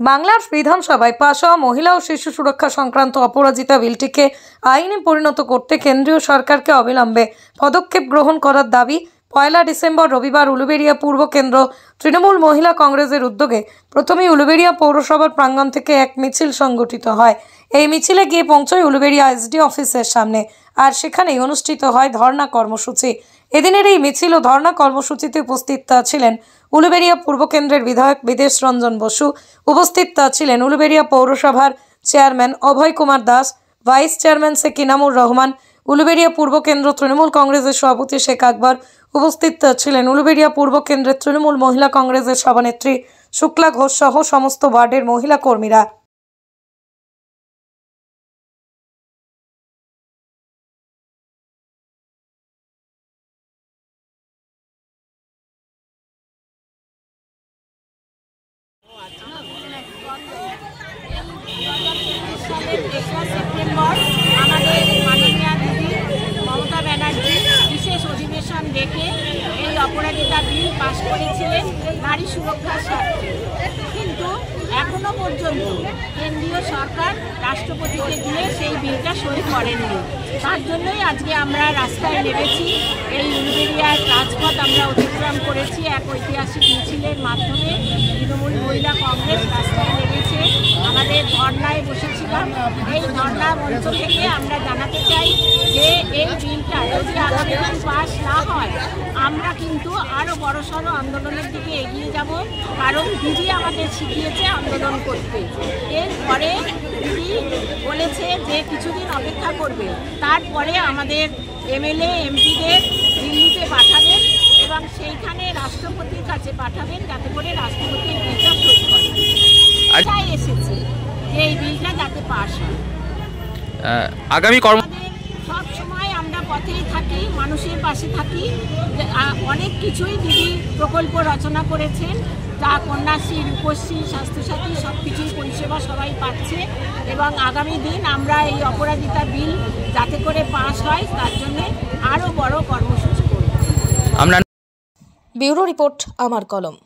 বাংলার বিধানসভায় পাশ হওয়া মহিলা ও শিশু সুরক্ষা সংক্রান্ত অপরাজিতা বিলটিকে আইনে পরিণত করতে কেন্দ্রীয় সরকারকে অবিলম্বে পদক্ষেপ গ্রহণ করার দাবি 1 ডিসেম্বর রবিবার উলুবেড়িয়া পূর্ব কেন্দ্র তৃণমূল মহিলা কংগ্রেসের উদ্যোগে প্রথমেই উলুবেড়িয়া পৌরসভার প্রাঙ্গণ থেকে এক মিছিল সংগঠিত হয়। এই মিছিলে গিয়ে পৌঁছয় উলুবেড়িয়া এসডি অফিসের সামনে, আর সেখানেই অনুষ্ঠিত হয় ধর্ণা কর্মসূচি। এদিনের এই মিছিল ও ধর্ণা কর্মসূচিতে উপস্থিত ছিলেন উলুবেড়িয়া পূর্ব কেন্দ্রের বিধায়ক বিদেশ রঞ্জন বসু, উপস্থিত ছিলেন উলুবেড়িয়া পৌরসভার চেয়ারম্যান অভয় কুমার দাস, ভাইস চেয়ারম্যান শেখ ইনামুর রহমান, উলুবেড়িয়া পূর্ব কেন্দ্র তৃণমূল কংগ্রেসের সভাপতি শেখ আকবর, উপস্থিত ছিলেন উলুবেড়িয়া পূর্ব কেন্দ্রের তৃণমূল মহিলা কংগ্রেসের সভানেত্রী শুক্লা ঘোষ সহ সমস্ত ওয়ার্ডের মহিলা কর্মীরা। সেপ্টেম্বর আমাদের মাননীয় দিদি মমতা ব্যানার্জি বিশেষ অধিবেশন ডেকে এই অপরাজিতা বিল পাশ করেছিলেন নারী সুরক্ষার স্বার্থে, কিন্তু এখনো পর্যন্ত কেন্দ্রীয় সরকার রাষ্ট্রপতিকে দিয়ে সেই বিলটা সই করেননি। তার জন্যই আজকে আমরা রাস্তায় নেমেছি। এই উলুবেড়িয়ার রাজপথ আমরা অতিক্রম করেছি। এক ঐতিহাসিক মিছিলের মাধ্যমে তৃণমূল মহিলা কংগ্রেস রাস্তায় নেমেছে। আমাদের ধর্নায় বসেছিলাম। এই ধর্না মঞ্চ থেকে আমরা জানাতে চাই যে এই বিলটা যদি আগামী দিন পাস না হয়, আমরা কিন্তু আরও বড়সড় আন্দোলনের দিকে এগিয়ে যাব। কারণ দিদি আমাদের শিখিয়েছে আন্দোলন করতে। এরপরে দিদি বলেছে যে কিছুদিন অপেক্ষা করবে, তারপরে আমাদের এমএলএ এমপিদের দিল্লিতে পাঠাবেন এবং সেইখানে রাষ্ট্রপতির কাছে পাঠাবেন যাতে করে রাষ্ট্রপতি বিলটা সই করে। এটাই এসেছে যে এই বিলটা যাতে পাস হয়। আগামী সব সময় আমরা পথেই থাকি, মানুষের পাশে থাকি। অনেক কিছুই দিদি প্রকল্প রচনা করেছেন, যা কন্যাশ্রী, রূপশ্রী, স্বাস্থ্যসাথী সব কিছুই পরিষেবা সবাই পাচ্ছে এবং আগামী দিন আমরা এই অপরাজিতা বিল যাতে করে পাস হয় তার জন্য আরও বড় কর্মসূচি করব। ব্যুরো রিপোর্ট, আমার কলম।